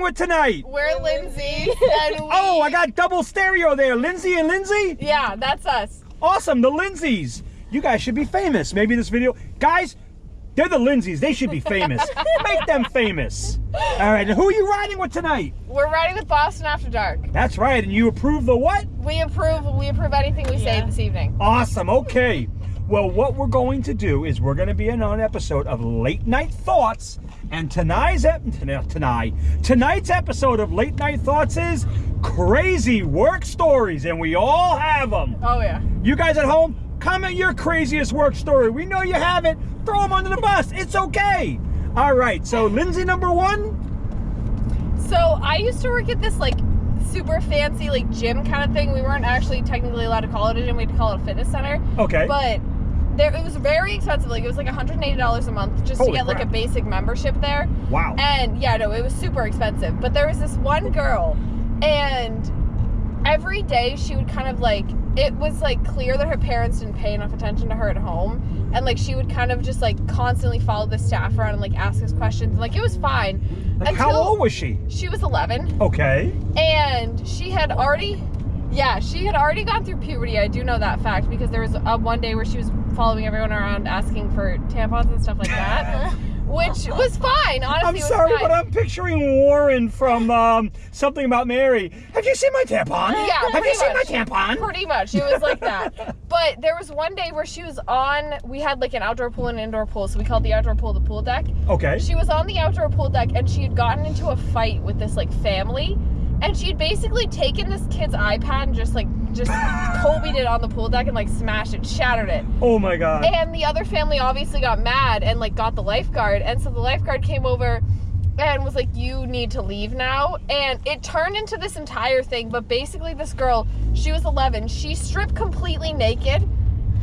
with tonight? We're Lindsay. And Oh, I got double stereo there. Lindsay and Lindsay? Yeah, that's us. Awesome, the Lindsays. You guys should be famous. Maybe this video... Guys, they're the Lindsays. They should be famous. Make them famous. All right, and who are you riding with tonight? We're riding with Boston After Dark. That's right, and you approve the what? We approve anything we say this evening. Awesome, okay. Well, what we're going to do is we're going to be in an episode of Late Night Thoughts, and tonight's episode of Late Night Thoughts is crazy work stories, and we all have them. Oh, yeah. You guys at home, comment your craziest work story. We know you have it. Throw them under the bus. It's okay. All right, so Lindsay, number one. So I used to work at this like super fancy like gym kind of thing. We weren't actually technically allowed to call it a gym. We had to call it a fitness center. Okay. But it was very expensive. Like it was like $180 a month just Holy to get like crap. a basic membership there. Wow. And yeah, no, it was super expensive. But there was this one girl, and every day she would kind of like, it was like clear that her parents didn't pay enough attention to her at home. And like she would kind of just like constantly follow the staff around and like ask us questions. And like it was fine. Like, how old was she? She was 11. Okay. And she had already gone through puberty. I do know that fact because there was one day where she was following everyone around asking for tampons and stuff like that, which was fine. Honestly, I'm sorry, but I'm picturing Warren from Something About Mary. Have you seen my tampon? Yeah, Have you seen my much. tampon? Pretty much. It was like that. But there was one day where she was we had like an outdoor pool and an indoor pool, so we called the outdoor pool the pool deck. Okay. She was on the outdoor pool deck and she had gotten into a fight with this like family, and she had basically taken this kid's iPad and just Colby'd it on the pool deck and like smashed it, shattered it. Oh my God. And the other family obviously got mad and like got the lifeguard, and so the lifeguard came over and was like, you need to leave now. And it turned into this entire thing. But basically this girl, she was 11, she stripped completely naked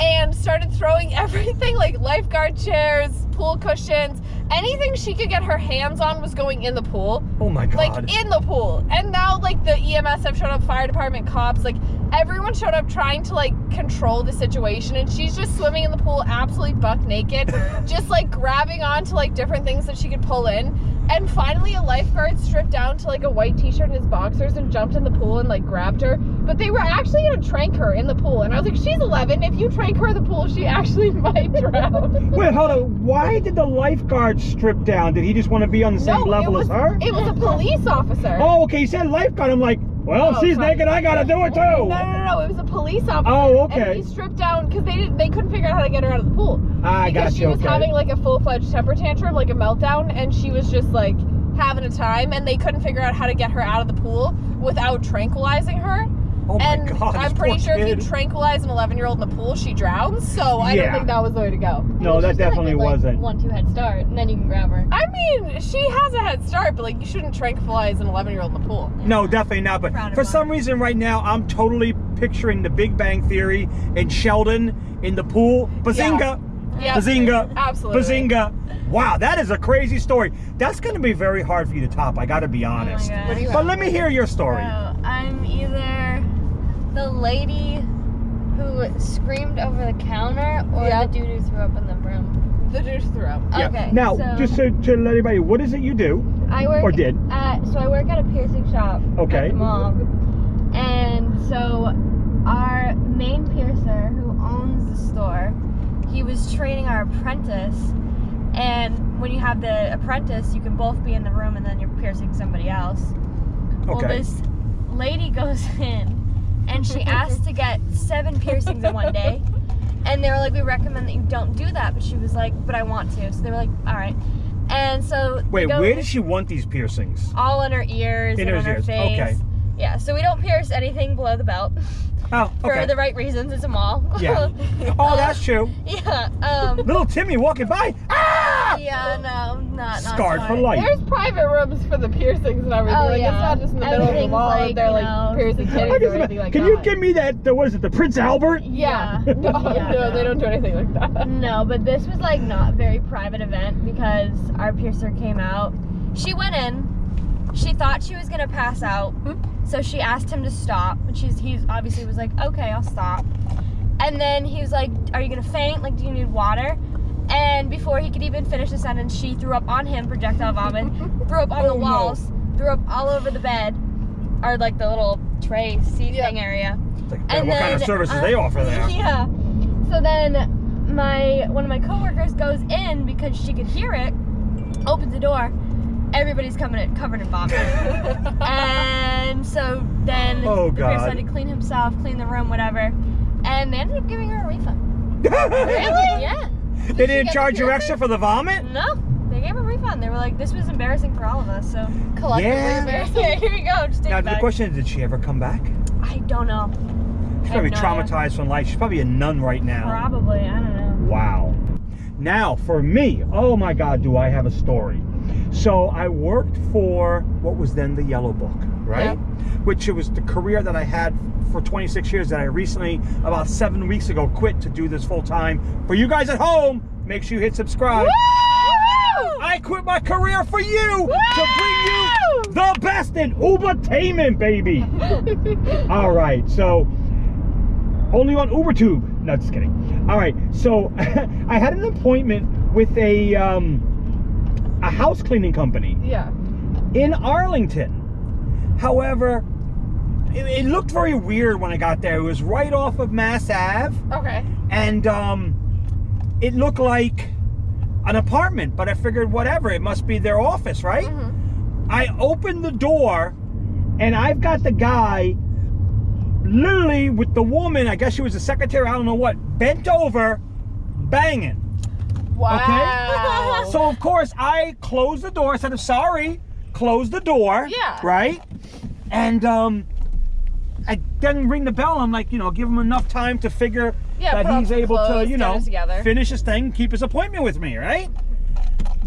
and started throwing everything, like lifeguard chairs, pool cushions, anything she could get her hands on was going in the pool. Oh my God. Like in the pool. And now like the EMS have showed up, fire department, cops, like everyone showed up trying to like control the situation, and she's just swimming in the pool absolutely buck naked, just like grabbing onto like different things that she could pull in. And finally a lifeguard stripped down to like a white t-shirt and his boxers and jumped in the pool and like grabbed her. But they were actually gonna trank her in the pool. And I was like, she's 11. If you trank her in the pool, she actually might drown. Wait, hold on. Why did the lifeguard strip down? Did he just want to be on the same level as her? It was a police officer. Oh, okay. You said lifeguard. I'm like, well, if she's naked, I gotta do it too. No. It was a police officer. Oh, okay. And he stripped down because they couldn't figure out how to get her out of the pool. I got you. She was having like a full-fledged temper tantrum, like a meltdown, and she was just like having a time, and they couldn't figure out how to get her out of the pool without tranquilizing her. Oh my And God, I'm this pretty poor sure kid. if you tranquilize an 11-year-old in the pool, she drowns. So I don't think that was the way to go. No, that definitely wasn't. 1-2 head start, and then you can grab her. I mean, she has a head start, but like you shouldn't tranquilize an 11-year-old in the pool. No, definitely not. But for some reason right now, I'm totally picturing the Big Bang Theory and Sheldon in the pool. Bazinga! Yeah, Bazinga! absolutely. Bazinga! Wow, that is a crazy story. That's going to be very hard for you to top, I got to be honest. God. What do you But have? let me hear your story. So, I'm either the lady who screamed over the counter or the dude who threw up in the room. The dude threw up. Yeah. Okay. Now, so just to let everybody, what is it you do? I work or did? I work at a piercing shop Okay. at the mall. And so our main piercer who owns the store, he was training our apprentice. And when you have the apprentice, you can both be in the room and then you're piercing somebody else. Well, Okay. this lady goes in and she asked to get 7 piercings in one day. And they were like, we recommend that you don't do that. But she was like, but I want to. So they were like, all right. And so Wait, where does she want these piercings? all in her ears In and her on her ears, face. okay. Yeah, so we don't pierce anything below the belt. Oh, okay. For the right reasons. It's a mall. Yeah. Oh, that's true. Yeah. Little Timmy walking by. Ah! Yeah, no, not Scarred for smart. life. There's private rooms for the piercings and everything. Oh, like, yeah. It's not just in the middle of the Everything's mall like, and they're you like know, piercing titties or anything like Can that. you give me that, what is it, the Prince Albert? Yeah. Yeah. No, Yeah, no, they don't do anything like that. No, but this was like not a very private event because our piercer came out. She went in. She thought she was gonna pass out, so she asked him to stop. And he obviously was like, okay, I'll stop. And then he was like, are you gonna faint? Like, do you need water? And before he could even finish the sentence, she threw up on him, projectile vomit, threw up on the walls, threw up all over the bed, or like the little tray seat thing area. It's like, what kind of services they offer there? Yeah. So then one of my coworkers goes in because she could hear it, opens the door, everybody's covered in vomit. And so then the person had to clean himself, clean the room, whatever, and they ended up giving her a refund. Really? Yeah. They didn't charge you extra for the vomit? No. They gave a refund. They were like, this was embarrassing for all of us, so. Collectively embarrassing. Yeah, here you go. Just take Now, it back. the question is, did she ever come back? I don't know. She's probably traumatized from life. She's probably a nun right now. Probably. I don't know. Wow. Now, for me, oh my God, do I have a story. So I worked for what was then the Yellow Book, right? Yeah. Which it was the career that I had for 26 years that I recently, about 7 weeks ago, quit to do this full time. For you guys at home, make sure you hit subscribe. Woo! I quit my career for you to bring you the best in Ubertainment, baby. All right, so only on UberTube. No, just kidding. All right, so I had an appointment with a house cleaning company. Yeah. In Arlington. However, it looked very weird when I got there. It was right off of Mass Ave. Okay. And it looked like an apartment, but I figured whatever, it must be their office, right? Mm-hmm. I opened the door and I've got the guy literally with the woman, I guess she was the secretary, I don't know what, bent over, banging. Wow. Okay? So of course I closed the door, said, I'm sorry, closed the door. Yeah. Right? And I then ring the bell. I'm like, give him enough time to figure that he's able to, finish his thing, keep his appointment with me, right?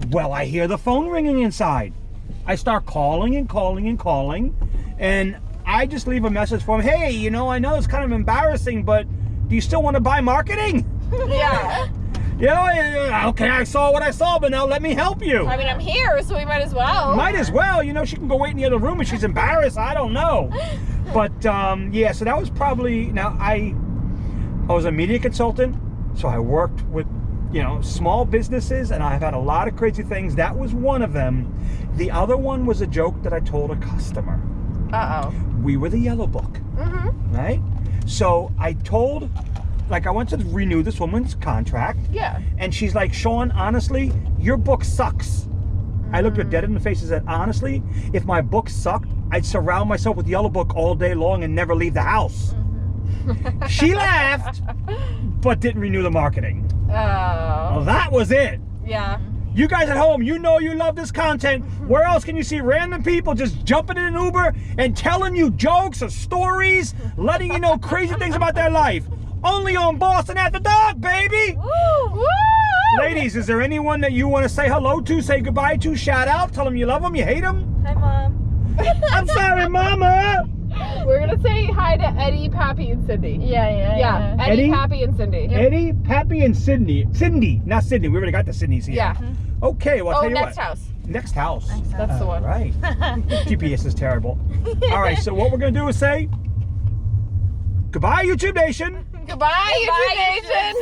Well, I hear the phone ringing inside. I start calling and calling and calling, and I just leave a message for him. Hey, I know it's kind of embarrassing, but do you still want to buy marketing? Yeah. Okay, I saw what I saw, but now let me help you. I mean, I'm here, so we might as well. Might as well. She can go wait in the other room if she's embarrassed. I don't know. But, yeah, so that was probably, I was a media consultant, so I worked with, small businesses, and I've had a lot of crazy things. That was one of them. The other one was a joke that I told a customer. Uh-oh. We were the Yellow Book, right? So I told, I went to renew this woman's contract. Yeah. And she's like, Sean, honestly, your book sucks. I looked her dead in the face and said, honestly, if my book sucked, I'd surround myself with Yellow Book all day long and never leave the house. She laughed, but didn't renew the marketing. Oh. Well, that was it. Yeah. You guys at home, you love this content. Where else can you see random people just jumping in an Uber and telling you jokes or stories, letting you know crazy things about their life? Only on Boston After Dark, baby! Woo! Woo! Ladies, is there anyone that you want to say hello to, say goodbye to, shout out, tell them you love them, you hate them? Hi, Mom. I'm sorry, Mama! We're gonna say hi to Eddie, Pappy, and Cindy. Yeah. Eddie, Pappy, and Cindy. Yep. Eddie, Pappy, and Sydney. Cindy, not Sydney. We already got the Sydneys here. Yeah. Okay, well, I'll tell you next what. house. Next house. That's the one. Right. GPS is terrible. All right, so what we're going to do is say, goodbye, YouTube Nation. Goodbye, YouTube Nation.